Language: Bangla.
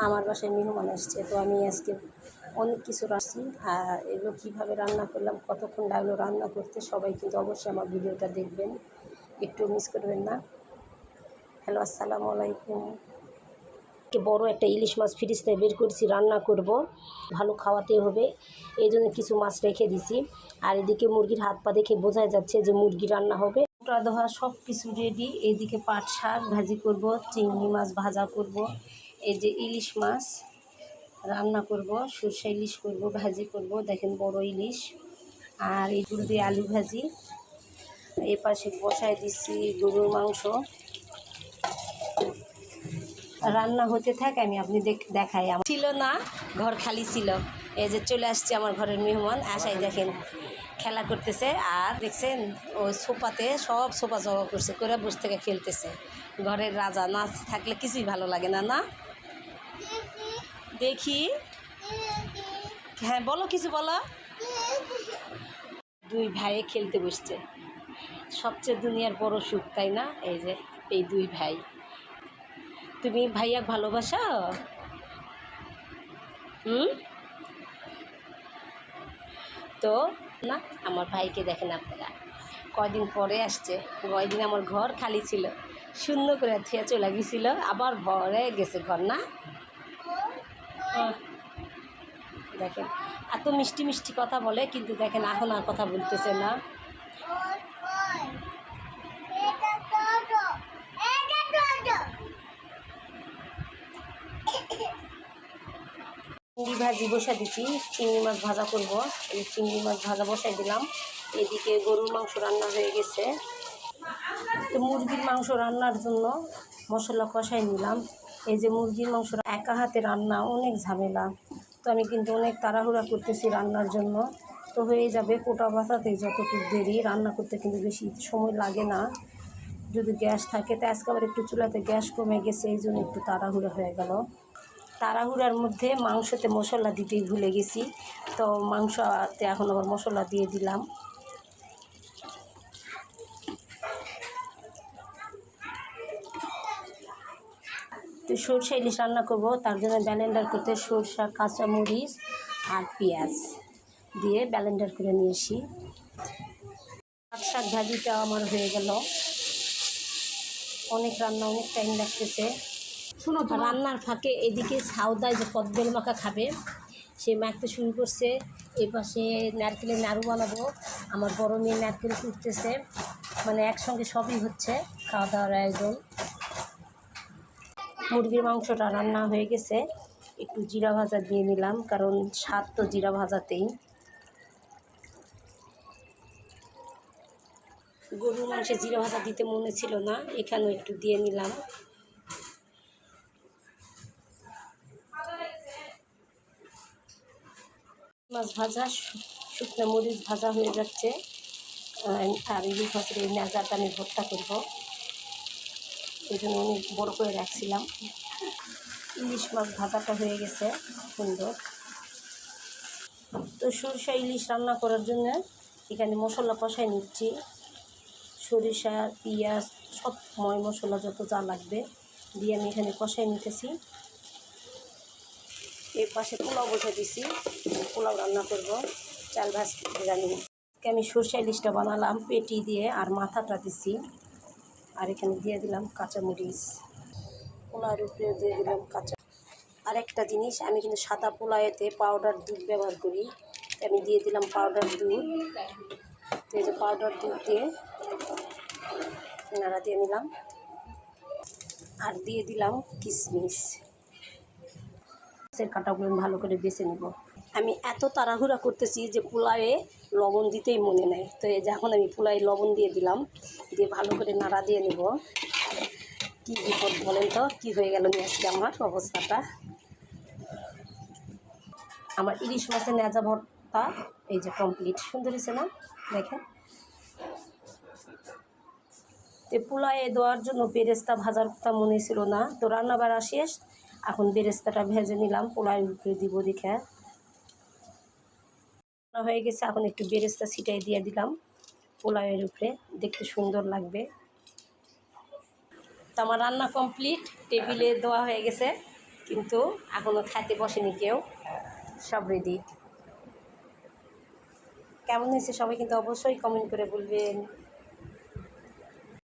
আমার বাসায় মেহমান আসছে, তো আমি আজকে অনেক কিছু রাখছি। আর এগুলো কীভাবে রান্না করলাম, কতক্ষণ লাগলো রান্না করতে, সবাই কিন্তু অবশ্যই আমার ভিডিওটা দেখবেন, একটু মিস করবেন না। হ্যালো, আসসালামু আলাইকুম। বড় একটা ইলিশ মাছ ফ্রিজ থেকে বের করেছি, রান্না করব, ভালো খাওয়াতে হবে, এই জন্য কিছু মাছ রেখে দিছি। আর এদিকে মুরগির হাত পা দেখে বোঝা যাচ্ছে যে মুরগি রান্না হবে। ওটা ধোয়া সব কিছু রেডি। এইদিকে পাট শাক ভাজি করব, চিংড়ি মাছ ভাজা করব, এই যে ইলিশ মাছ রান্না করব, সরষে ইলিশ করব, ভাজি করব, দেখেন বড় ইলিশ। আর এই গুলো দিয়ে আলু ভাজি। এই পাশে বসায় দিচ্ছি গরুর মাংস, রান্না হতে থাকে, আমি আপনি দেখাই। আমার ছিল না, ঘর খালি ছিল, এই যে চলে আসছে আমার ঘরের মেহমান, আসাই দেখেন খেলা করতেছে। আর দেখছেন ওই সোফাতে সব সোফা জমা করছে, করে বসে থেকে খেলতেছে। ঘরের রাজা না থাকলে কিছুই ভালো লাগে না, না দেখি। হ্যাঁ বলো, কিছু বলো। দুই ভাইয়ে খেলতে বসছে, সবচেয়ে দুনিয়ার বড় সুখ, তাই না? এই যে এই দুই ভাই। তুমি ভাইয়া ভালোবাসো? তো না, আমার ভাইকে দেখেন আপনারা, কয়দিন পরে আসছে। কয়দিন আমার ঘর খালি ছিল, শূন্য করে থিয়া চলে গেছিল, আবার ভরে গেছে ঘর, না? দেখেন এত মিষ্টি মিষ্টি কথা বলে, কিন্তু দেখেন এখন আর কথা বলতেছে না। চিংড়ি ভাজি বসাই দিচ্ছি, চিংড়ি মাছ ভাজা করব। এই চিংড়ি মাছ ভাজা বসাই দিলাম। এদিকে গরুর মাংস রান্না হয়ে গেছে। তো মুরগির মাংস রান্নার জন্য মশলা কষাই নিলাম। এই যে মুরগির মাংস একা হাতে রান্না, অনেক ঝামেলা। তো আমি কিন্তু অনেক তাড়াহুড়া করতেছি রান্নার জন্য। তো হয়ে যাবে, কোটা বাঁচাতে যতটুকু দেরি, রান্না করতে কিন্তু বেশি সময় লাগে না যদি গ্যাস থাকে। তো আজকে আবার একটু চুলাতে গ্যাস কমে গেছে, এই জন্য একটু তাড়াহুড়া হয়ে গেল। তাড়াহুড়ার মধ্যে মাংসতে মশলা দিতেই ভুলে গেছি, তো মাংসতে এখন আবার মশলা দিয়ে দিলাম। তো সরষে ইলিশ রান্না করবো, তার জন্য ব্লেন্ডার করতে সরষা, কাঁচামরিচ আর পেঁয়াজ দিয়ে ব্লেন্ডার করে নিয়ে আসি। পাট শাক ভাজিটা আমার হয়ে গেল। অনেক রান্না, অনেক টাইম লাগতেছে। শুনো, রান্নার ফাঁকে এদিকে সাউদায় যে কদবেল মাখা খাবে, সে মাখতে শুরু করছে। এই পাশে নারকেলের নাড়ু বানাবো, আমার বড় মেয়ে নারকেল কুটতেছে, মানে একসঙ্গে সবই হচ্ছে, খাওয়া দাওয়ার আয়োজন। মুরগির মাংসটা রান্না হয়ে গেছে, একটু জিরা ভাজা দিয়ে নিলাম, কারণ স্বাদ তো জিরা ভাজাতেই। গরুর মাংসে জিরা ভাজা দিতে মনে ছিল না, এখানেও একটু দিয়ে নিলাম। মাছ ভাজা, শুকনো মরিচ ভাজা হয়ে যাচ্ছে। আর ইলিশ মাছের এই নাজাটা আমি ভর্তা করবো, এই জন্য অনেক বড়ো করে রাখছিলাম। ইলিশ মাছ ভাজাটা হয়ে গেছে সুন্দর। তো সরিষা ইলিশ রান্না করার জন্য এখানে মশলা কষাই নিচ্ছি। সরিষা, পেঁয়াজ, সব মশলা যত যা লাগবে দিয়ে আমি এখানে কষাই নিতেছি। এর পাশে পোলাও বসে দিছি, পোলাও রান্না করব, চাল ভাজ জানি। আমি সরষে ইলিশটা বানালাম পেটি দিয়ে, আর মাথাটা দিছি, আর এখানে দিয়ে দিলাম কাঁচামরিচ। পোলাওর উপরে দিয়ে দিলাম কাঁচা। আর একটা জিনিস, আমি কিন্তু সাদা পোলাওতে পাউডার দুধ ব্যবহার করি, আমি দিয়ে দিলাম পাউডার দুধ। তো এই যে পাউডার দুধ দিয়ে নাড়া দিয়ে নিলাম, আর দিয়ে দিলাম কিশমিশ। মাছের কাঁটাগুলো ভালো করে বেছে নেব। আমি এত তাড়াহুড়া করতেছি যে পোলাওয়ে লবণ দিতেই মনে নেই। তো এই যে এখন আমি পোলাওয়ে লবণ দিয়ে দিলাম, দিয়ে ভালো করে নাড়া দিয়ে নেব। কী বিপদ বলেন তো, কী হয়ে গেল আজকে আমার অবস্থাটা। আমার ইলিশ মাছের নেজা ভর্তা এই যে কমপ্লিট, সুন্দর হয়েছে না? দেখেন, তো পোলাওয়ে দেওয়ার জন্য বেরেস্তা ভাজার কথা মনে ছিল না, তো রান্না বাড়া শেষ, এখন বেরেস্তাটা ভেজে নিলাম, পোলাওয়ের উপরে দিব দেখে। হয়ে গেছে, এখন একটু বেরেস্তা ছিটাই দিয়ে দিলাম পোলাওয়ের উপরে, দেখতে সুন্দর লাগবে। তো আমার রান্না কমপ্লিট, টেবিলে দেওয়া হয়ে গেছে। কিন্তু এখনও খেতে বসেনি কেউ, সব রেডি। কেমন হয়েছে সবাই কিন্তু অবশ্যই কমেন্ট করে বলবেন।